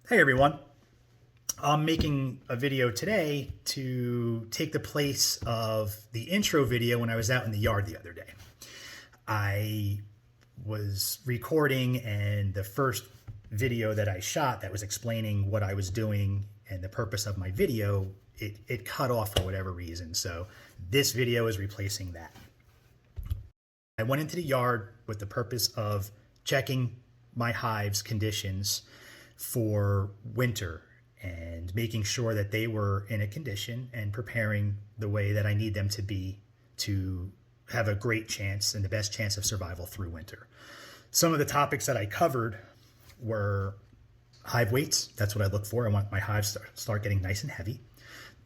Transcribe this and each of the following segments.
Hey everyone. I'm making a video today to take the place of the intro video when I was out in the yard the other day. I was recording, and the first video that I shot that was explaining what I was doing and the purpose of my video, it cut off for whatever reason. So this video is replacing that. I went into the yard with the purpose of checking my hive's conditions for winter and making sure that they were in a condition and preparing the way that I need them to be to have a great chance and the best chance of survival through winter. Some of the topics that I covered were hive weights. That's what I look for. I want my hives to start getting nice and heavy.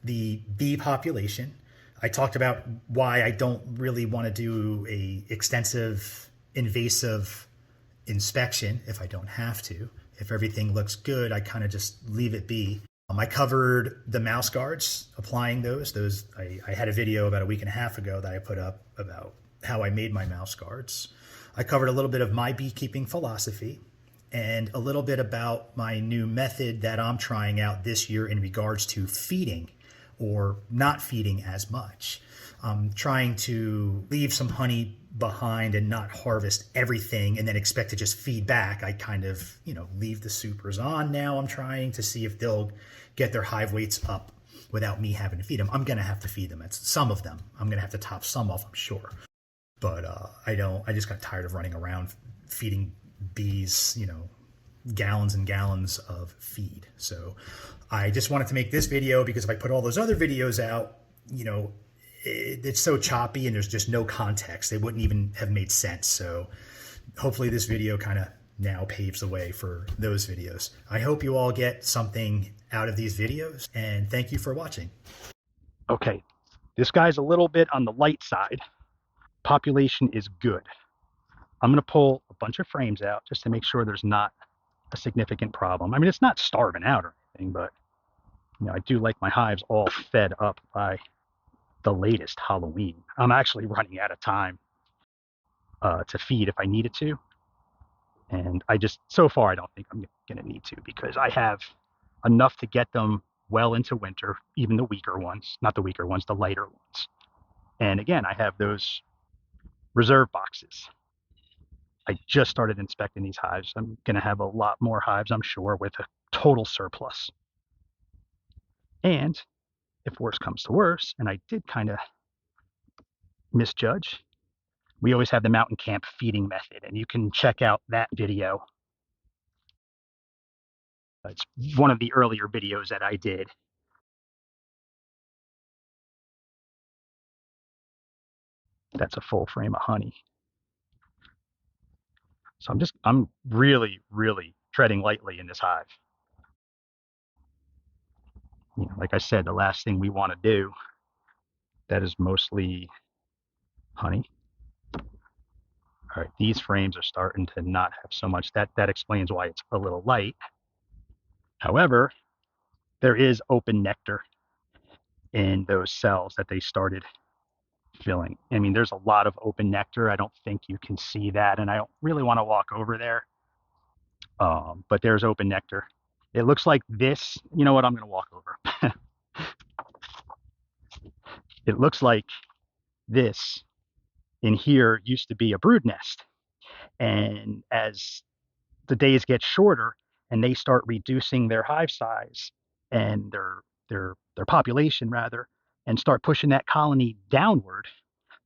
The bee population. I talked about why I don't really want to do a extensive invasive inspection if I don't have to. If everything looks good, I kind of just leave it be. I covered the mouse guards, applying those. I had a video about a week and a half ago that I put up about how I made my mouse guards. I covered a little bit of my beekeeping philosophy and a little bit about my new method that I'm trying out this year in regards to feeding or not feeding as much. I'm trying to leave some honey behind and not harvest everything and then expect to just feed back. I kind of, leave the supers on now. I'm trying to see if they'll get their hive weights up without me having to feed them. I'm going to have to feed them. It's some of them. I'm going to have to top some off, I'm sure. But I just got tired of running around feeding bees, gallons and gallons of feed. So I just wanted to make this video because if I put all those other videos out, it's so choppy and there's just no context. They wouldn't even have made sense. So hopefully this video kind of now paves the way for those videos. I hope you all get something out of these videos, and thank you for watching. Okay, this guy's a little bit on the light side. Population is good. I'm going to pull a bunch of frames out just to make sure there's not a significant problem. I mean, it's not starving out or anything, but I do like my hives all fed up by the latest Halloween. I'm actually running out of time to feed if I needed to. And so far, I don't think I'm going to need to because I have enough to get them well into winter, even the weaker ones, not the weaker ones, the lighter ones. And again, I have those reserve boxes. I just started inspecting these hives. I'm going to have a lot more hives, I'm sure, with a total surplus. And if worse comes to worse, and I did kind of misjudge, we always have the mountain camp feeding method, and you can check out that video. It's one of the earlier videos that I did. That's a full frame of honey. So I'm really, really treading lightly in this hive. Like I said, the last thing we want to do, that is mostly honey. All right, these frames are starting to not have so much. That explains why it's a little light. However, there is open nectar in those cells that they started filling. I mean, there's a lot of open nectar. I don't think you can see that, and I don't really want to walk over there. But there's open nectar. It looks like this. You know what? I'm going to walk over. It looks like this in here used to be a brood nest. And as the days get shorter and they start reducing their hive size and their population rather, and start pushing that colony downward,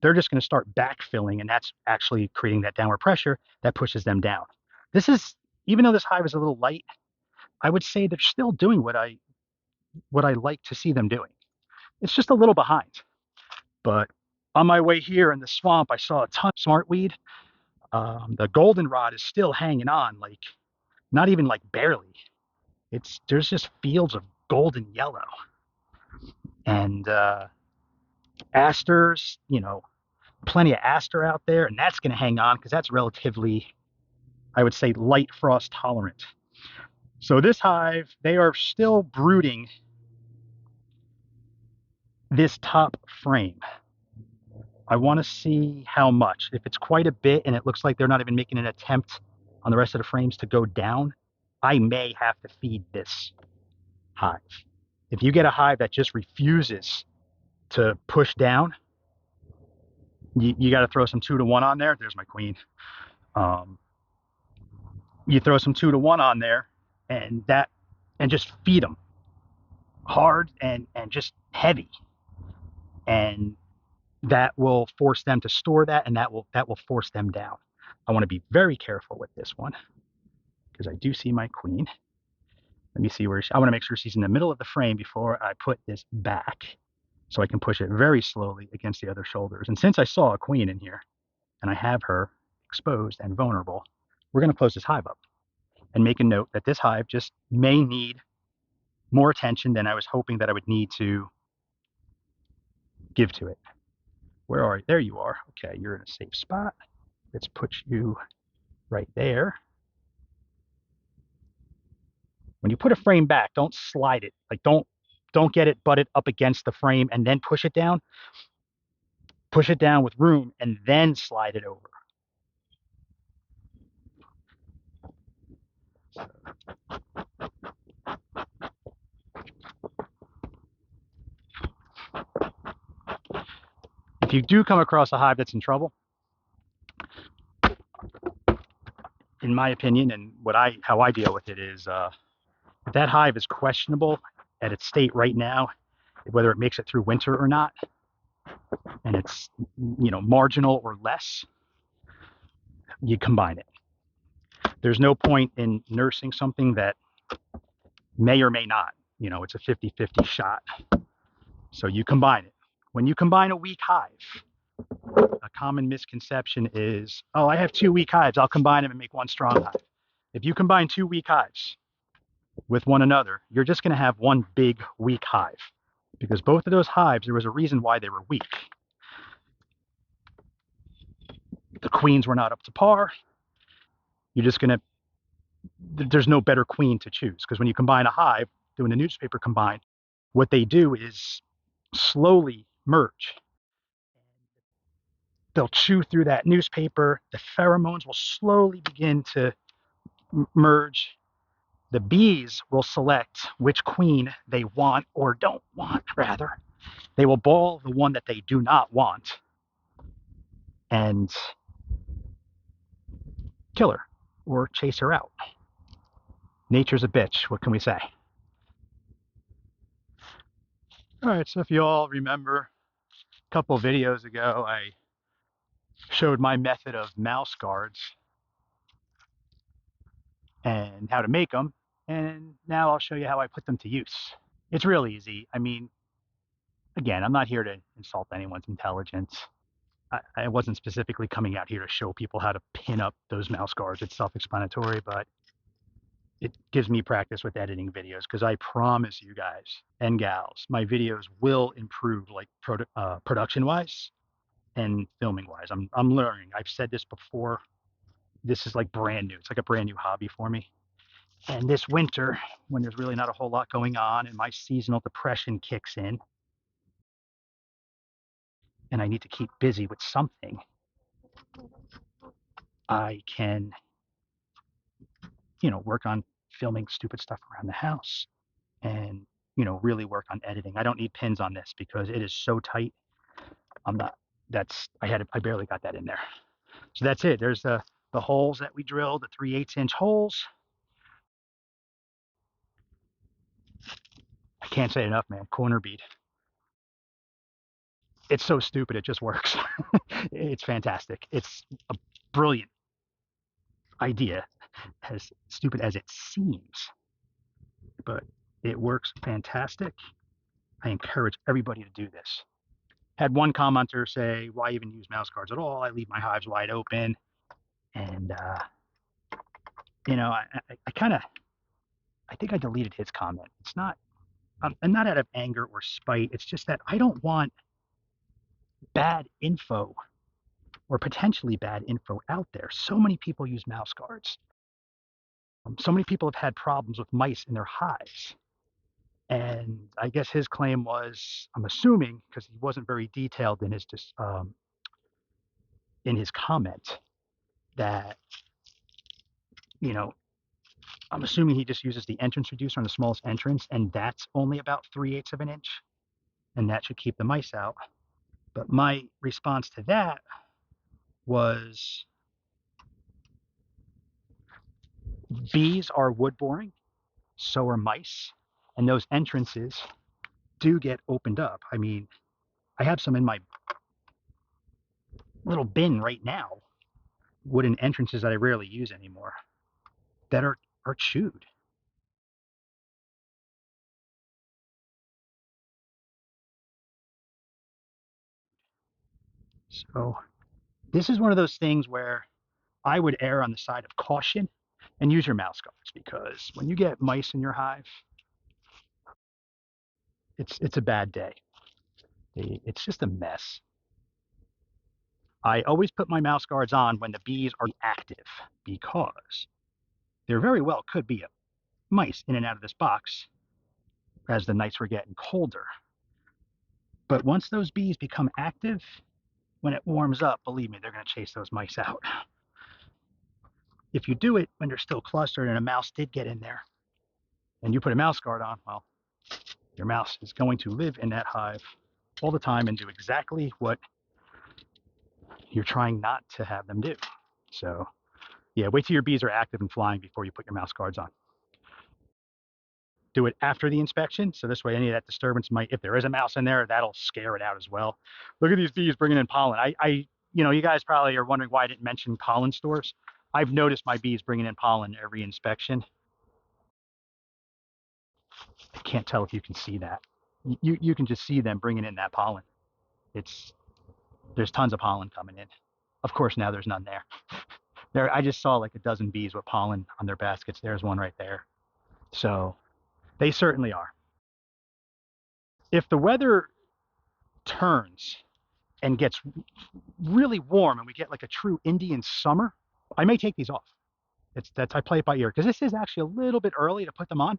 they're just going to start backfilling, and that's actually creating that downward pressure that pushes them down. This is, even though this hive is a little light, I would say they're still doing what I like to see them doing. It's just a little behind. But on my way here in the swamp, I saw a ton of smartweed. The goldenrod is still hanging on, like not even like barely. There's just fields of golden yellow, and asters, plenty of aster out there, and that's going to hang on because that's relatively, I would say, light frost tolerant. So this hive, they are still brooding this top frame. I want to see how much. If it's quite a bit and it looks like they're not even making an attempt on the rest of the frames to go down, I may have to feed this hive. If you get a hive that just refuses to push down, you got to throw some 2 to 1 on there. There's my queen. Um, you throw some 2 to 1 on there, and just feed them hard and just heavy, and that will force them to store that, and that will force them down. I want to be very careful with this one because I do see my queen. Let me see where I want to make sure she's in the middle of the frame before I put this back, so I can push it very slowly against the other shoulders. And since I saw a queen in here and I have her exposed and vulnerable, we're going to close this hive up and make a note that this hive just may need more attention than I was hoping that I would need to give to it. Where are you? There you are. Okay, you're in a safe spot. Let's put you right there. When you put a frame back, don't slide it. Like don't get it butted up against the frame and then push it down. Push it down with room and then slide it over. If you do come across a hive that's in trouble, in my opinion, and how I deal with it is, if that hive is questionable at its state right now, whether it makes it through winter or not, and it's marginal or less, you combine it. There's no point in nursing something that may or may not. It's a 50-50 shot. So you combine it. When you combine a weak hive, a common misconception is, oh, I have 2 weak hives. I'll combine them and make one strong hive. If you combine 2 weak hives with one another, you're just going to have one big weak hive, because both of those hives, there was a reason why they were weak. The queens were not up to par. You're just going to, there's no better queen to choose, because when you combine a hive, doing a newspaper combine, what they do is slowly merge. They'll chew through that newspaper. The pheromones will slowly begin to merge. The bees will select which queen they want or don't want, rather. They will ball the one that they do not want and kill her or chase her out. Nature's a bitch. What can we say? All right, so if you all remember, a couple of videos ago, I showed my method of mouse guards and how to make them. And now I'll show you how I put them to use. It's real easy. I mean, again, I'm not here to insult anyone's intelligence. I wasn't specifically coming out here to show people how to pin up those mouse guards. It's self-explanatory, but it gives me practice with editing videos, because I promise you guys and gals, my videos will improve, like production-wise and filming-wise. I'm learning. I've said this before. This is like brand new. It's like a brand new hobby for me. And this winter, when there's really not a whole lot going on and my seasonal depression kicks in, and I need to keep busy with something, I can, work on filming stupid stuff around the house and, really work on editing. I don't need pins on this because it is so tight. I barely got that in there. So that's it. There's the holes that we drilled, the 3/8-inch holes. I can't say enough, man. Corner bead. It's so stupid, it just works. It's fantastic. It's a brilliant idea, as stupid as it seems, but it works fantastic. I encourage everybody to do this. Had one commenter say, why even use mouse guards at all? I leave my hives wide open. And, I think I deleted his comment. It's not, I'm not out of anger or spite. It's just that I don't want bad info or potentially bad info out there. So many people use mouse guards. So many people have had problems with mice in their hives. And I guess his claim was, I'm assuming, because he wasn't very detailed in his comment, that, I'm assuming he just uses the entrance reducer on the smallest entrance, and that's only about 3/8 of an inch, and that should keep the mice out. But my response to that was bees are wood boring, so are mice, and those entrances do get opened up. I mean, I have some in my little bin right now, wooden entrances that I rarely use anymore, that are chewed. So this is one of those things where I would err on the side of caution and use your mouse guards, because when you get mice in your hive, it's a bad day. It's just a mess. I always put my mouse guards on when the bees are active, because there very well could be mice in and out of this box as the nights were getting colder. But once those bees become active, when it warms up, believe me, they're going to chase those mice out. If you do it when they're still clustered and a mouse did get in there and you put a mouse guard on, well, your mouse is going to live in that hive all the time and do exactly what you're trying not to have them do. So, yeah, wait till your bees are active and flying before you put your mouse guards on. Do it after the inspection, so this way any of that disturbance might, if there is a mouse in there, that'll scare it out as well. Look at these bees bringing in pollen. You guys probably are wondering why I didn't mention pollen stores. I've noticed my bees bringing in pollen every inspection. I can't tell if you can see that. You can just see them bringing in that pollen. It's There's tons of pollen coming in. Of course, now there's none there. I just saw like a dozen bees with pollen on their baskets. There's one right there. So they certainly are. If the weather turns and gets really warm and we get like a true Indian summer, I may take these off. I play it by ear, because this is actually a little bit early to put them on,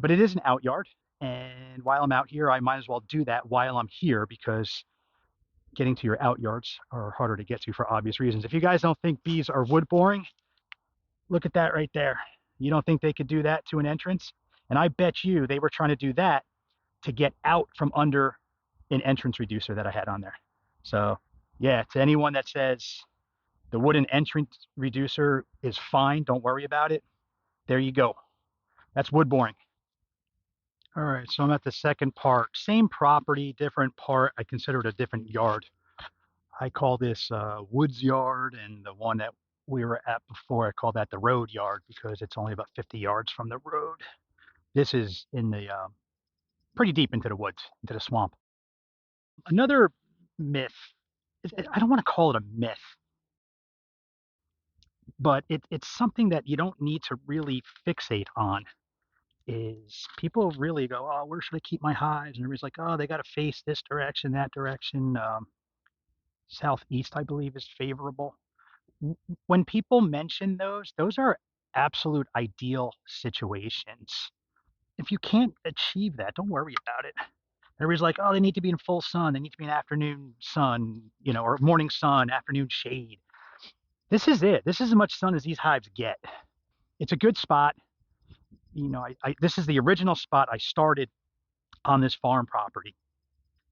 but it is an out yard. And while I'm out here, I might as well do that while I'm here, because getting to your out yards are harder to get to for obvious reasons. If you guys don't think bees are wood boring, look at that right there. You don't think they could do that to an entrance? And I bet you they were trying to do that to get out from under an entrance reducer that I had on there. So yeah, to anyone that says the wooden entrance reducer is fine, don't worry about it, there you go. That's wood boring. All right, so I'm at the second part. Same property, different part. I consider it a different yard. I call this woods yard, and the one that we were at before, I call that the road yard, because it's only about 50 yards from the road. This is in the pretty deep into the woods, into the swamp. Another myth, I don't want to call it a myth, but it's something that you don't need to really fixate on, is people really go, oh, where should I keep my hives? And everybody's like, oh, they got to face this direction, that direction. Southeast, I believe, is favorable. When people mention those are absolute ideal situations. If you can't achieve that, don't worry about it. Everybody's like, oh, they need to be in full sun. They need to be in afternoon sun, or morning sun, afternoon shade. This is it. This is as much sun as these hives get. It's a good spot. This is the original spot I started on this farm property.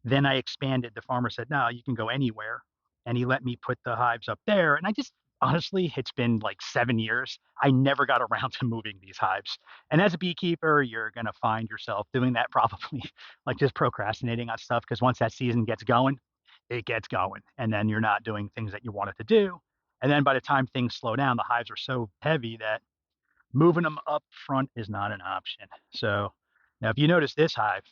Then I expanded. The farmer said, no, you can go anywhere. And he let me put the hives up there. And I just, honestly, it's been like 7 years. I never got around to moving these hives. And as a beekeeper, you're going to find yourself doing that probably, like just procrastinating on stuff. Because once that season gets going, it gets going. And then you're not doing things that you wanted to do. And then by the time things slow down, the hives are so heavy that moving them up front is not an option. So now, if you notice this hive,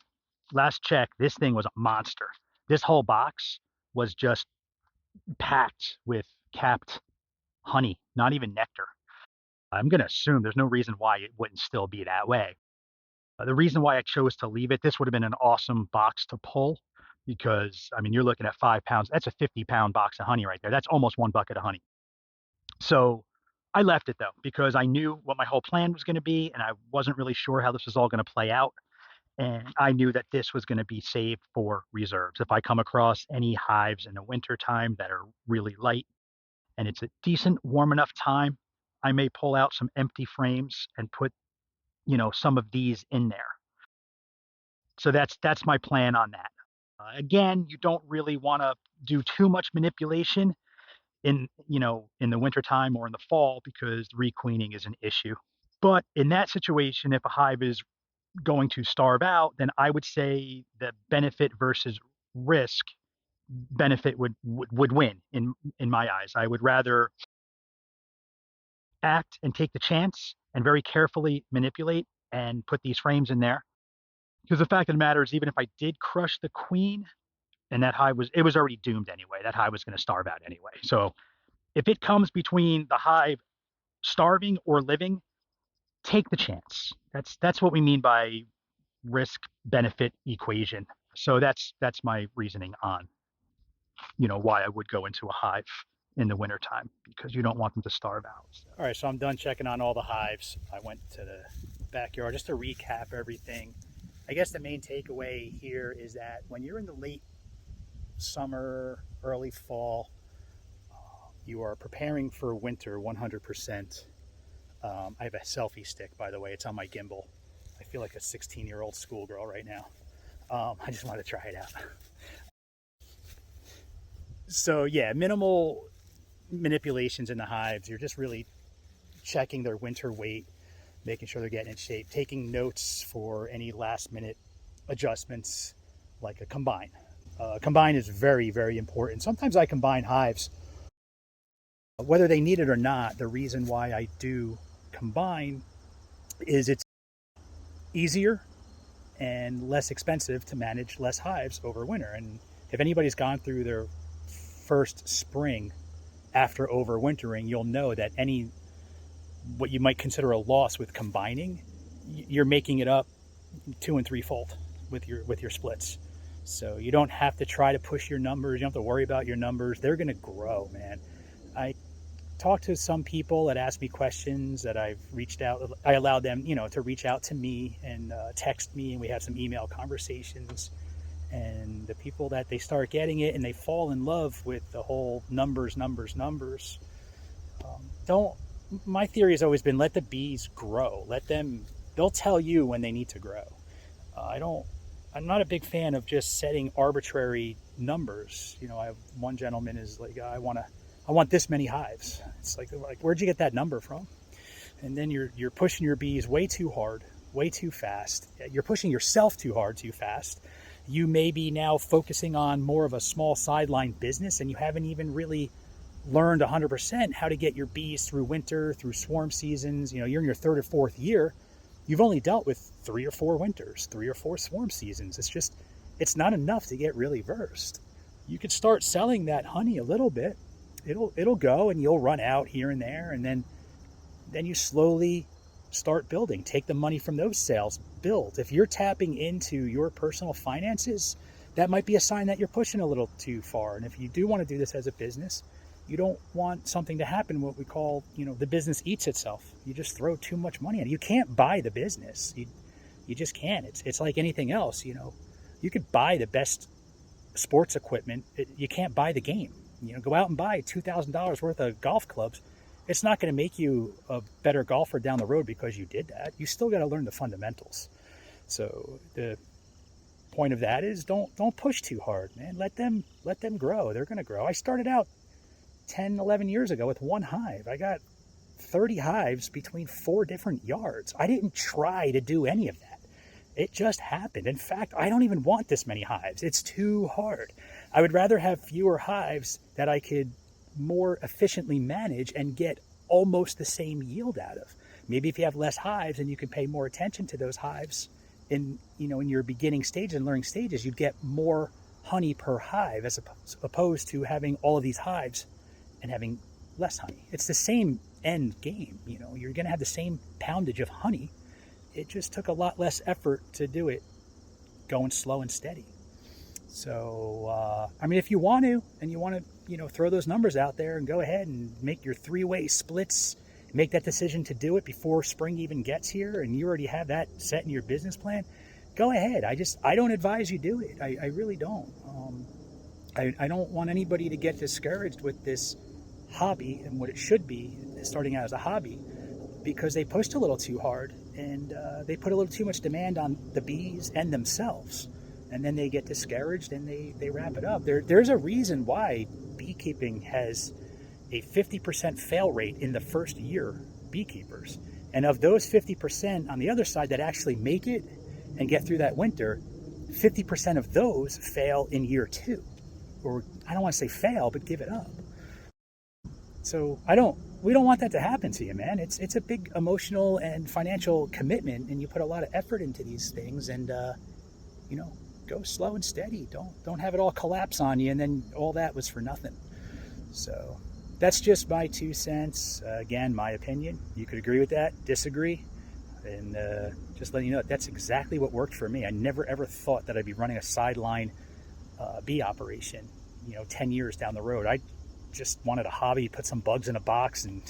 last check, this thing was a monster. This whole box was just packed with capped honey, not even nectar. I'm going to assume there's no reason why it wouldn't still be that way. The reason why I chose to leave it, this would have been an awesome box to pull, because, I mean, you're looking at 5 pounds. That's a 50-pound box of honey right there. That's almost one bucket of honey. So I left it though, because I knew what my whole plan was going to be, and I wasn't really sure how this was all going to play out. And I knew that this was going to be saved for reserves. If I come across any hives in the winter time that are really light and it's a decent warm enough time, I may pull out some empty frames and put, some of these in there. So that's my plan on that. Again, you don't really want to do too much manipulation in the wintertime or in the fall because requeening is an issue. But in that situation, if a hive is going to starve out, then I would say the benefit versus risk benefit would win in my eyes. I would rather act and take the chance and very carefully manipulate and put these frames in there. Because the fact of the matter is, even if I did crush the queen and that hive was already doomed anyway. That hive was going to starve out anyway. So if it comes between the hive starving or living, take the chance. That's what we mean by risk benefit equation. So that's my reasoning on why I would go into a hive in the wintertime, because you don't want them to starve out. So. All right, so I'm done checking on all the hives. I went to the backyard just to recap everything. I guess the main takeaway here is that when you're in the late summer, early fall, you are preparing for winter 100%. I have a selfie stick, by the way. It's on my gimbal. I feel like a 16-year-old schoolgirl right now. I just wanted to try it out. So yeah, minimal manipulations in the hives. You're just really checking their winter weight, making sure they're getting in shape, taking notes for any last minute adjustments like a combine. Combine is very, very important. Sometimes I combine hives, whether they need it or not. The reason why I do combine is it's easier and less expensive to manage less hives over winter. And if anybody's gone through their first spring after overwintering, you'll know that what you might consider a loss with combining, you're making it up 2 and 3-fold with your splits. So you don't have to try to push your numbers. You don't have to worry about your numbers. They're going to grow, man. I talked to some people that asked me questions that I've reached out. I allowed them, to reach out to me and text me, and we have some email conversations. And the people that they start getting it and they fall in love with the whole numbers. My theory has always been, let the bees grow. They'll tell you when they need to grow. I'm not a big fan of just setting arbitrary numbers. I have one gentleman is like, I want this many hives. It's like where'd you get that number from? And then you're pushing your bees way too hard, way too fast. You're pushing yourself too hard, too fast. You may be now focusing on more of a small sideline business, and you haven't even really learned 100% how to get your bees through winter, through swarm seasons. You're in your 3rd or 4th year. You've only dealt with 3 or 4 winters, 3 or 4 swarm seasons. It's not enough to get really versed. You could start selling that honey a little bit. It'll go, and you'll run out here and there, and then you slowly start building. Take the money from those sales, build. If you're tapping into your personal finances, that might be a sign that you're pushing a little too far. And if you do want to do this as a business, you don't want something to happen, what we call, the business eats itself. You just throw too much money at it. You can't buy the business. You just can't. It's like anything else. You could buy the best sports equipment. You can't buy the game. Go out and buy $2,000 worth of golf clubs. It's not going to make you a better golfer down the road because you did that. You still got to learn the fundamentals. So the point of that is don't push too hard, man. Let them grow. They're going to grow. I started out 10, 11 years ago with 1 hive. I got 30 hives between 4 different yards. I didn't try to do any of that. It just happened. In fact, I don't even want this many hives. It's too hard. I would rather have fewer hives that I could more efficiently manage and get almost the same yield out of. Maybe if you have less hives and you can pay more attention to those hives in your beginning stages and learning stages, you'd get more honey per hive as opposed to having all of these hives and having less honey. It's the same end game. You're going to have the same poundage of honey. It just took a lot less effort to do it going slow and steady. So, if you want to, and you want to, throw those numbers out there and go ahead and make your 3-way splits, make that decision to do it before spring even gets here, and you already have that set in your business plan, go ahead. I don't advise you do it. I really don't. I don't want anybody to get discouraged with this hobby and what it should be, starting out as a hobby because they pushed a little too hard and they put a little too much demand on the bees and themselves. And then they get discouraged and they wrap it up. There's a reason why beekeeping has a 50% fail rate in the first year, beekeepers. And of those 50% on the other side that actually make it and get through that winter, 50% of those fail in year 2. Or I don't want to say fail, but give it up. So we don't want that to happen to you, man. It's a big emotional and financial commitment, and you put a lot of effort into these things, and go slow and steady. Don't have it all collapse on you, and then all that was for nothing. So that's just my 2 cents. Again, my opinion. You could agree with that, disagree, and just letting you know that's exactly what worked for me. I never ever thought that I'd be running a sideline bee operation, 10 years down the road. I just wanted a hobby, put some bugs in a box, and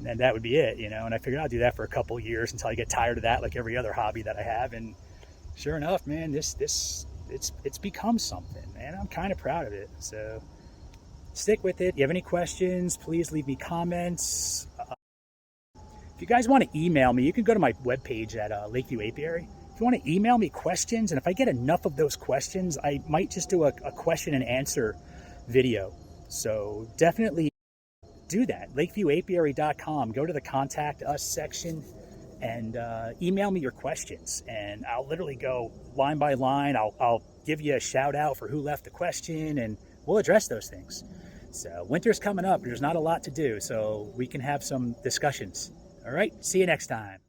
and that would be it, And I figured I'll do that for a couple years until I get tired of that, like every other hobby that I have. And sure enough, man, it's become something, man. I'm kind of proud of it. So stick with it. If you have any questions, please leave me comments. If you guys want to email me, you can go to my webpage at Lakeview Apiary. If you want to email me questions, and if I get enough of those questions, I might just do a question and answer video. So definitely do that. LakeviewApiary.com. Go to the Contact Us section and email me your questions. And I'll literally go line by line. I'll give you a shout out for who left the question, and we'll address those things. So winter's coming up. There's not a lot to do, so we can have some discussions. All right, see you next time.